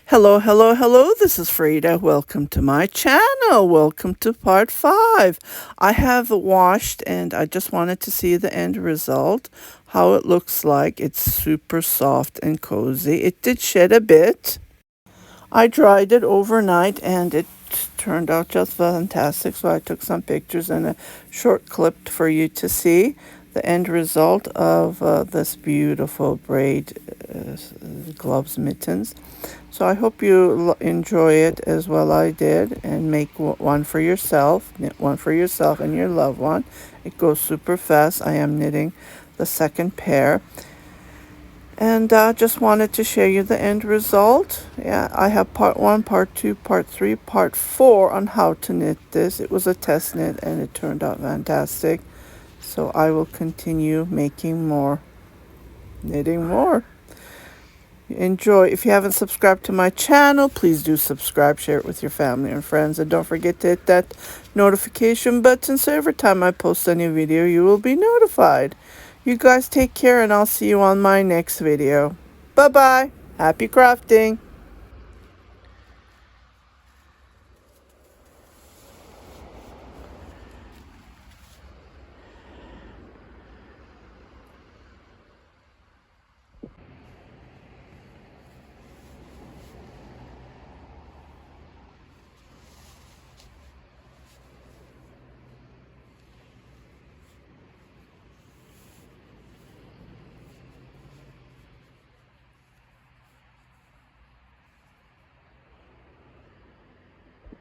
Hello, hello, hello. This is Frida. Welcome to my channel. Welcome to part 5. I have washed and I just wanted to see the end result, how it looks like. It's super soft and cozy. It did shed a bit. I dried it overnight and it turned out just fantastic. So I took some pictures and a short clip for you to see the end result of this beautiful braid gloves mittens. So I hope you enjoy it as well I did, and make one for yourself, knit one for yourself and your loved one. It goes super fast. I am knitting the second pair. And just wanted to share you the end result. Yeah, I have part 1, part 2, part 3, part 4 on how to knit this. It was a test knit and it turned out fantastic. So I will continue making more, knitting more. Enjoy. If you haven't subscribed to my channel, please do subscribe, share it with your family and friends, and don't forget to hit that notification button so every time I post a new video you will be notified. You guys take care and I'll see you on my next video. Bye bye. Happy crafting.